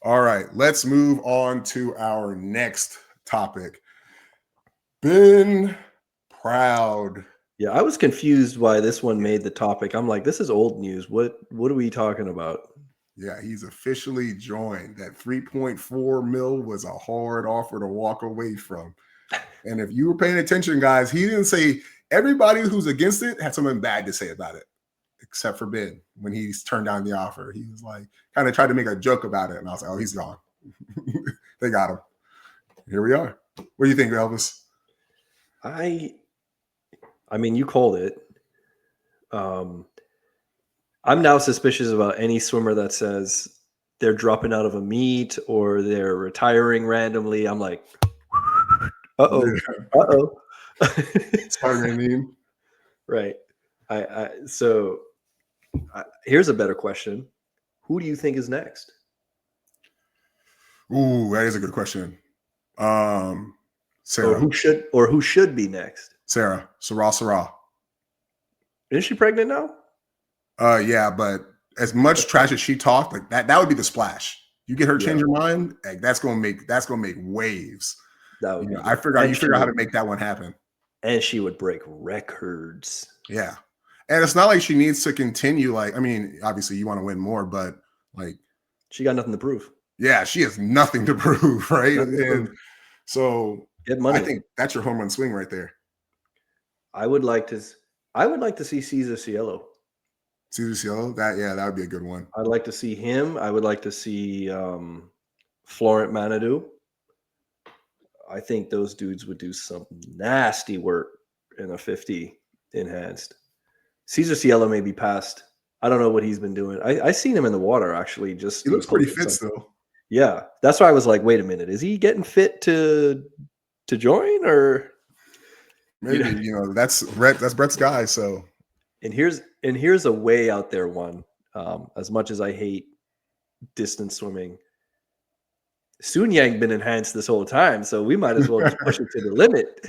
All right, let's move on to our next topic. Ben Proud. Yeah, I was confused why this one made the topic. I'm like, this is old news. What are we talking about? Yeah, he's officially joined. That 3.4 mil was a hard offer to walk away from. And if you were paying attention, guys, he didn't say everybody who's against it had something bad to say about it, except for Ben. When he's turned down the offer, he was like, kind of tried to make a joke about it. And I was like, oh, he's gone. They got him. Here we are. What do you think, Elvis? I mean, you called it. I'm now suspicious about any swimmer that says they're dropping out of a meet or they're retiring randomly. I'm like, uh-oh. Spider-Man meme. Right. So here's a better question. Who do you think is next? Ooh, that is a good question. Sarah. Or who should be next? Sarah. Sarah. Is she pregnant now? Yeah, but as much trash as she talked, like that would be the splash. You get her change her mind, like that's gonna make waves. That would you figure out how to make that one happen. And she would break records. Yeah. And it's not like she needs to continue. Like, I mean, obviously you want to win more, but like she got nothing to prove. Yeah, she has nothing to prove, right? And so get money. I think that's your home run swing right there. I would like to see Cesar Cielo. Cesar Cielo? That would be a good one. I'd like to see him. I would like to see Florent Manadou. I think those dudes would do some nasty work in a 50 enhanced. Cesar Cielo may be past. I don't know what he's been doing. I seen him in the water actually. He looks pretty fit still. Yeah, that's why I was like, wait a minute, is he getting fit to join or maybe that's Brett's guy. So and here's a way out there one. As much as I hate distance swimming, Sun Yang been enhanced this whole time, so we might as well just push it to the limit.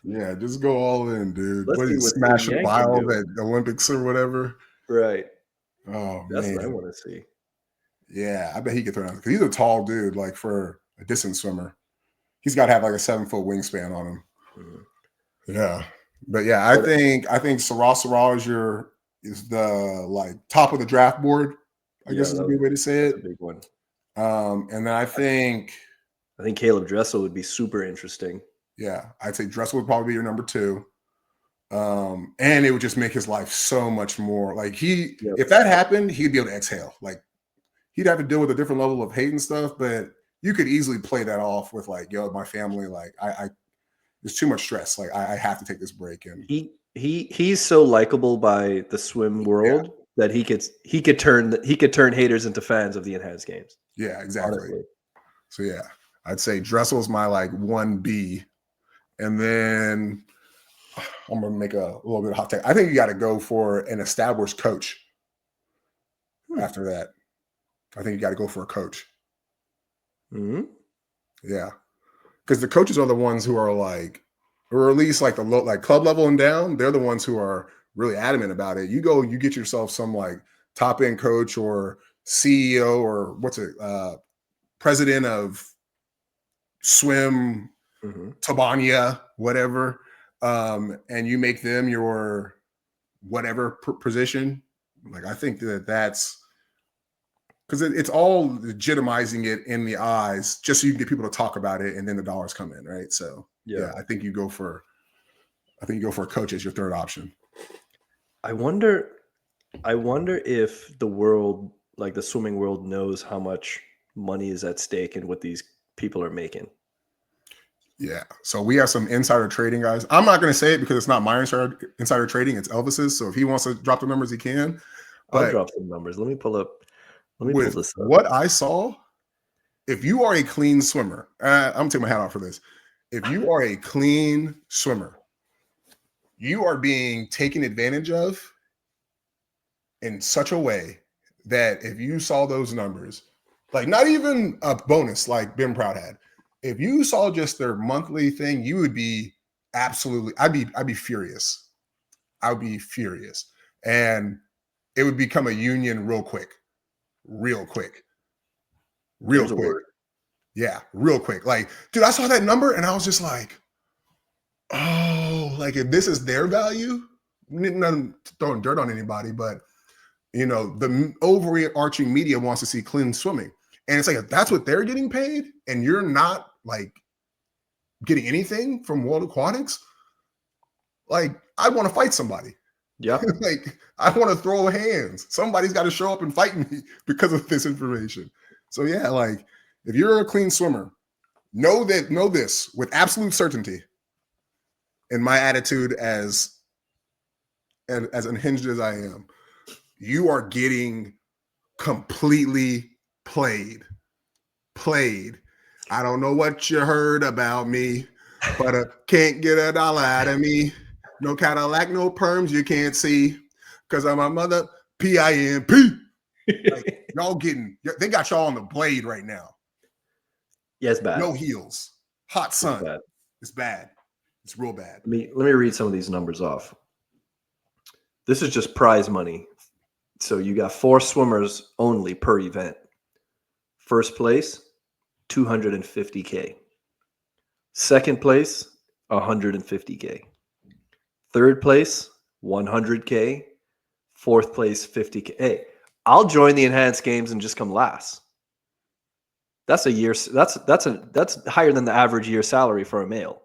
Yeah, just go all in, dude. What is smash a bile at the Olympics or whatever? Right. Oh, that's man. what I want to see. Yeah, I bet he could throw down because he's a tall dude. Like for a distance swimmer, he's got to have like a 7-foot wingspan on him. Mm-hmm. Yeah, but yeah, I think Sarah is the like top of the draft board. I guess is a good way to say it. A big one. And then I think Caleb Dressel would be super interesting. Yeah, I'd say Dressel would probably be your number 2. And it would just make his life so much more like if that happened, he'd be able to exhale. Like he'd have to deal with a different level of hate and stuff, but you could easily play that off with like, yo, my family, like I there's too much stress. Like I have to take this break. And he's so likable by the swim world that he could turn haters into fans of the enhanced games. Yeah, exactly. Honestly. So yeah, I'd say Dressel's my like 1B. And then I'm gonna make a little bit of hot take. I think you got to go for an established coach. After that, I think you got to go for a coach. Mm-hmm. Yeah, because the coaches are the ones who are like, or at least like the low, like club level and down. They're the ones who are really adamant about it. You get yourself some like top end coach or CEO or president of swim. Mm-hmm. Tabania, whatever, and you make them your whatever position. Like I think that's because it's all legitimizing it in the eyes, just so you can get people to talk about it, and then the dollars come in, right? So yeah, I think you go for a coach as your third option. I wonder if the world, like the swimming world, knows how much money is at stake and what these people are making. Yeah. So we have some insider trading, guys. I'm not going to say it because it's not my insider trading. It's Elvis's. So if he wants to drop the numbers, he can. But I'll drop some numbers. Let me pull this up. What I saw, if you are a clean swimmer, I'm going to take my hat off for this. If you are a clean swimmer, you are being taken advantage of in such a way that if you saw those numbers, like not even a bonus like Ben Proud had, if you saw just their monthly thing, you would be absolutely, I'd be furious. I would be furious. And it would become a union real quick. real There's a quick. word. Yeah, real quick. Like, dude, I saw that number and I was just like, oh, like if this is their value, none throwing dirt on anybody, but the overarching media wants to see clean swimming. And it's like, if that's what they're getting paid and you're not like getting anything from World Aquatics, like I want to fight somebody. Yeah. Like I want to throw hands. Somebody's got to show up and fight me because of this information. So yeah, like if you're a clean swimmer, know this with absolute certainty. And my attitude as unhinged as I am, you are getting completely played. I don't know what you heard about me, but can't get a dollar out of me. No Cadillac, no perms you can't see, because I'm a mother PIMP. Like y'all they got y'all on the blade right now. Yeah, it's bad. No heels, hot sun. It's bad. It's bad. It's real bad. Let me read some of these numbers off. This is just prize money. So you got 4 swimmers only per event. First place, $250K. Second place, $150K. Third place, $100K. Fourth place, $50K. Hey, I'll join the enhanced games and just come last. That's a year. That's higher than the average year salary for a male.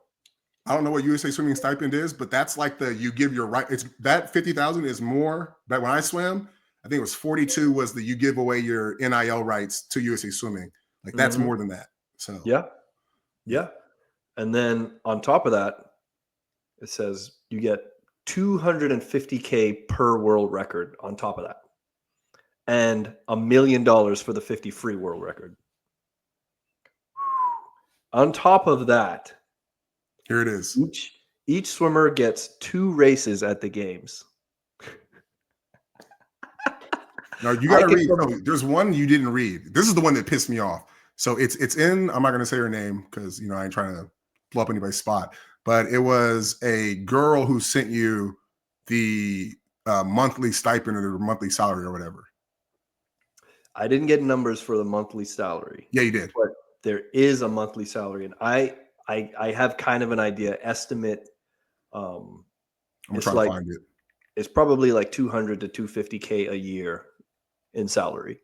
I don't know what USA Swimming stipend is, but that's like you give your right. It's that 50,000 is more. Back when I swam, I think it was 42 was you give away your NIL rights to USA Swimming. Like that's more than that. So yeah. And then on top of that, it says you get $250K per world record on top of that, and $1 million for the 50 free world record. On top of that, here it is. Each swimmer gets 2 races at the games. Now you got to read. No, there's one you didn't read. This is the one that pissed me off. So it's in. I'm not going to say her name because I ain't trying to blow up anybody's spot. But it was a girl who sent you the monthly stipend or the monthly salary or whatever. I didn't get numbers for the monthly salary. Yeah, you did. But there is a monthly salary, and I have kind of an idea estimate. I'm gonna try to find it. It's probably like $200 to $250K a year in salary.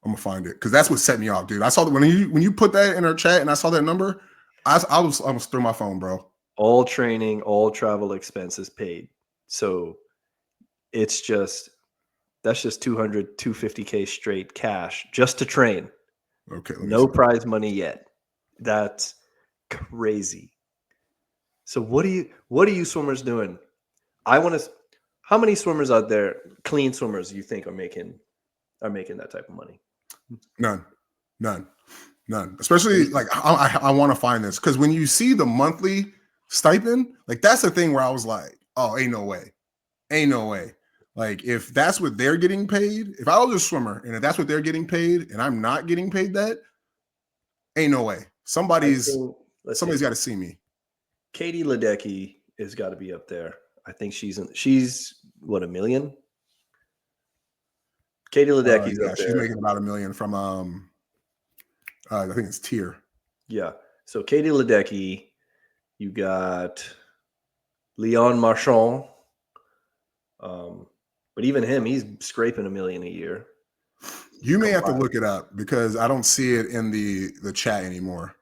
I'm gonna find it because that's what set me off, dude. I saw that when you put that in our chat and I saw that number, I almost threw my phone, bro. All training, all travel expenses paid. So it's that's just $200, $250K straight cash just to train. Okay. No prize money yet. That's crazy. So what are you swimmers doing? How many swimmers out there, clean swimmers, you think are making that type of money? None. Especially like I want to find this because when you see the monthly stipend, like that's the thing where I was like, oh, ain't no way. Like if that's what they're getting paid, if I was a swimmer and if that's what they're getting paid and I'm not getting paid that, ain't no way. Somebody's got to see me. Katie Ledecky has got to be up there. I think she's what, $1 million? Katie Ledecky's up there. She's making about $1 million from I think it's tier. Yeah. So Katie Ledecky, you got Leon Marchand. But even him, he's scraping $1 million a year. You may have to look it up because I don't see it in the chat anymore.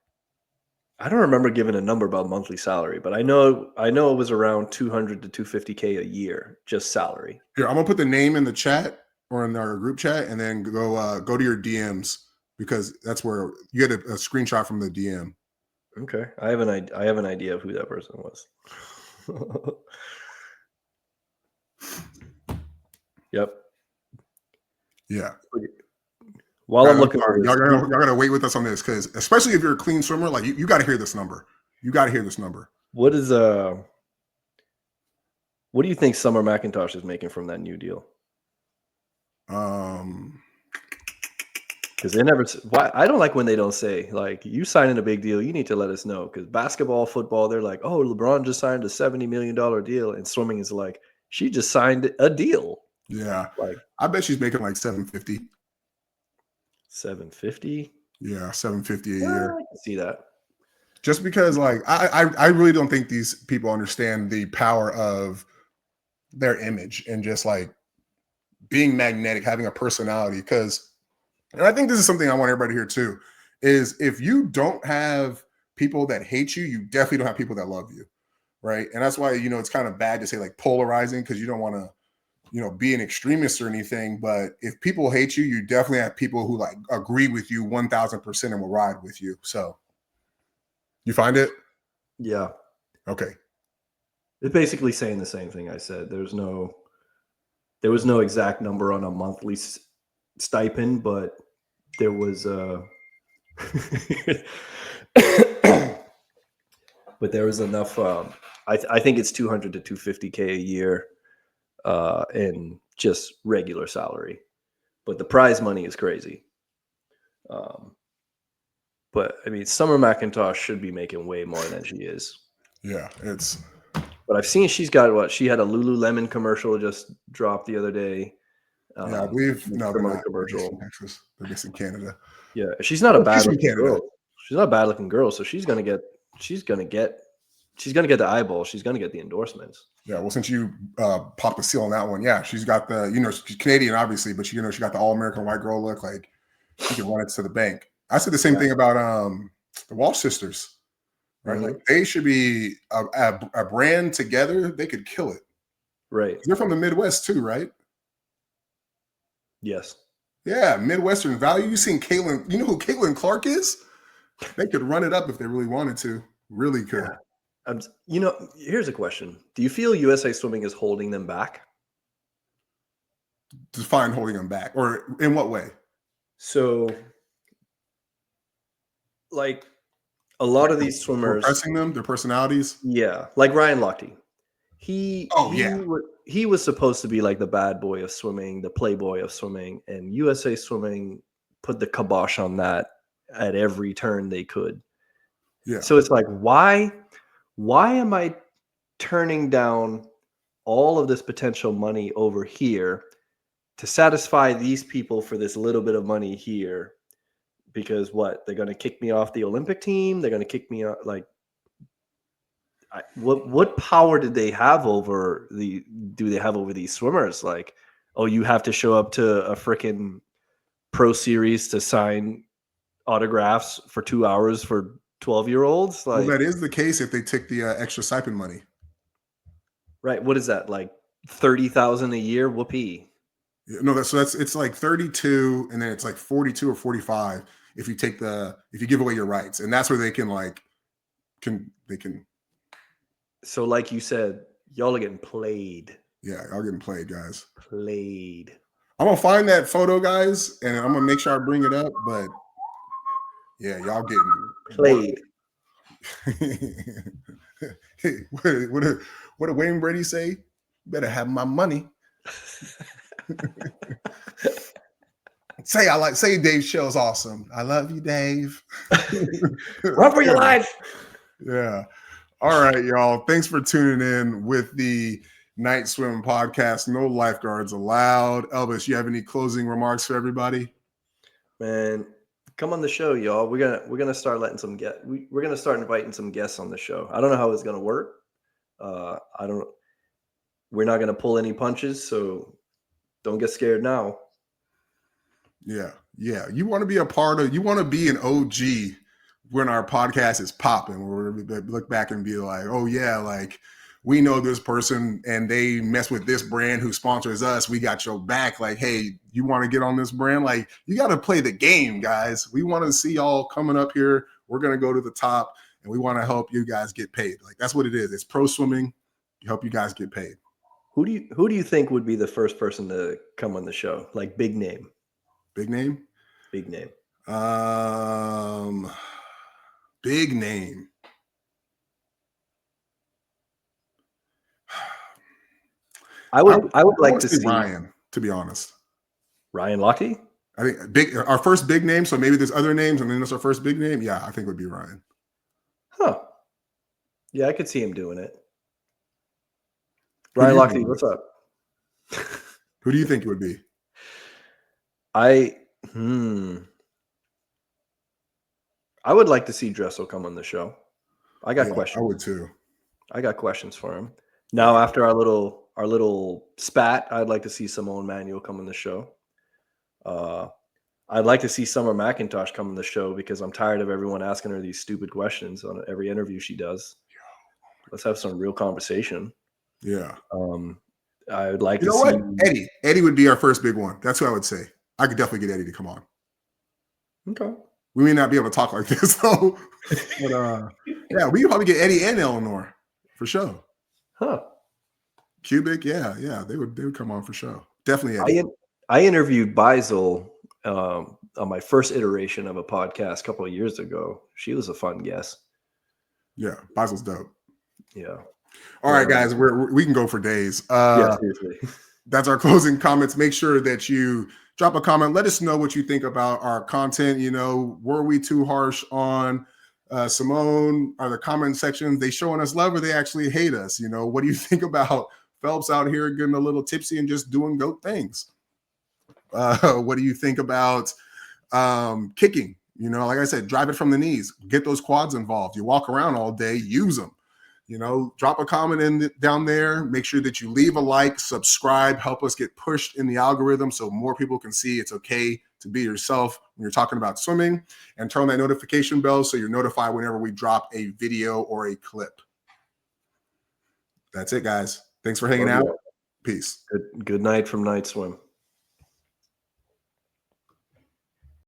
I don't remember giving a number about monthly salary, but I know it was around $200 to $250K a year, just salary. Here, I'm gonna put the name in the chat or in our group chat, and then go to your DMs because that's where you get a screenshot from the DM. Okay, I have an idea of who that person was. Yep. Yeah. While I'm looking for y'all gotta wait with us on this because especially if you're a clean swimmer, like you got to hear this number. You got to hear this number. What do you think Summer McIntosh is making from that new deal? Because they never. Why I don't like when they don't say like you signing a big deal. You need to let us know because basketball, football, they're like, oh, LeBron just signed a $70 million deal, and swimming is like she just signed a deal. Yeah, like I bet she's making like $750. $750. Yeah, $750 a Yeah, year. I can see that. Just because, like, I really don't think these people understand the power of their image and just like being magnetic, having a personality. Because, and I think this is something I want everybody to hear too, is if you don't have people that hate you, you definitely don't have people that love you, right? And that's why, it's kind of bad to say like polarizing, because you don't want to, be an extremist or anything. But if people hate you, you definitely have people who like agree with you 1000% and will ride with you. So you find it? Yeah. Okay. It's basically saying the same thing I said. There was no exact number on a monthly stipend, but there was but there was enough. I think it's 200 to 250K a year in just regular salary, but the prize money is crazy. But I mean, Summer McIntosh should be making way more than she is. Yeah, But I've seen she's got what she had a Lululemon commercial just dropped the other day. I believe no, they're Some other not. They're based in commercial. Texas. They're based in Canada. Yeah, she's not a Oh, she's bad from looking Canada. girl. She's not a bad looking girl, so she's gonna get the eyeball. She's gonna get the endorsements. Yeah, well, since you popped the seal on that one, yeah, she's got the, she's Canadian, obviously, but she got the all American white girl look. Like she can run it to the bank. I said the same thing about the Walsh sisters, right? Mm-hmm. Like they should be a brand together. They could kill it. Right. They're from the Midwest too, right? Yes. Yeah, Midwestern value. You seen Caitlin? You know who Caitlin Clark is? They could run it up if they really wanted to. Really could. Here's a question: do you feel USA Swimming is holding them back? Define holding them back, or in what way? So, like a lot of these swimmers, Pressing them, their personalities. yeah, like Ryan Lochte. He was supposed to be like the bad boy of swimming, the playboy of swimming, and USA Swimming put the kibosh on that at every turn they could. Yeah. So it's like, why am I turning down all of this potential money over here to satisfy these people for this little bit of money here? Because what, they're going to kick me off the Olympic team? They're going to kick me out. Like, what power do they have over these swimmers? Like, oh, you have to show up to a freaking pro series to sign autographs for 2 hours for 12-year-olds? Like, Well, that is the case if they take the extra stipend money. right. What is that? Like 30,000 a year? Whoopee. No, it's like 32, and then it's like 42 or 45 if you give away your rights, and that's where they can. So, like you said, y'all are getting played. Yeah, y'all getting played, guys. Played. I'm gonna find that photo, guys, and I'm gonna make sure I bring it up. But yeah, y'all getting Played. Hey, what did Wayne Brady say? Better have my money. Say Dave Shell's awesome. I love you, Dave. Run for your life. Yeah. All right, y'all. Thanks for tuning in with the Night Swim podcast. No lifeguards allowed. Elvis, you have any closing remarks for everybody? Man, come on the show, y'all. We're gonna start we're gonna start inviting some guests on the show. I don't know how it's gonna work. We're not gonna pull any punches, so don't get scared now. Yeah. You want to be you want to be an OG when our podcast is popping. We're going to look back and be like, oh yeah, like we know this person and they mess with this brand who sponsors us. We got your back. Like, hey, you want to get on this brand? Like, you got to play the game, guys. We want to see y'all coming up here. We're going to go to the top, and we want to help you guys get paid. Like, that's what it is. It's pro swimming. Help you guys get paid. Who do you think would be the first person to come on the show? Like big name. Big name? Big name. Big name. I would like to see Ryan, to be honest. Ryan Lochte? I think our first big name, so maybe there's other names, and then that's our first big name. Yeah, I think it would be Ryan. Huh. Yeah, I could see him doing it. Ryan Lochte, what's up? Who do you think it would be? I would like to see Dressel come on the show. I got Yeah, questions. I would too. I got questions for him. Now, after our little spat, I'd like to see Simone Manuel come on the show. I'd like to see Summer McIntosh come on the show because I'm tired of everyone asking her these stupid questions on every interview she does. Let's have some real conversation. Yeah. I would like You to know see what? Eddie would be our first big one. That's who I would say. I could definitely get Eddie to come on. Okay. We may not be able to talk like this though, but yeah, we could probably get Eddie and Eleanor for sure. Huh. Cubic, yeah, they would come on for sure. Definitely Eddie. I interviewed Beisel on my first iteration of a podcast a couple of years ago. She was a fun guest. Yeah, Basil's dope. Yeah. All right, guys, we can go for days. Yeah, seriously. That's our closing comments. Make sure that you drop a comment. Let us know what you think about our content. You know, were we too harsh on Simone? Are the comment sections they showing us love or they actually hate us? You know, what do you think about Phelps out here getting a little tipsy and just doing goat things? What do you think about kicking? You know, like I said, drive it from the knees. Get those quads involved. You walk around all day, use them. You know, drop a comment down there. Make sure that you leave a like, subscribe, help us get pushed in the algorithm so more people can see it's okay to be yourself when you're talking about swimming, and turn on that notification bell so you're notified whenever we drop a video or a clip. That's it, guys. Thanks for hanging out. Peace. Good night from Night Swim.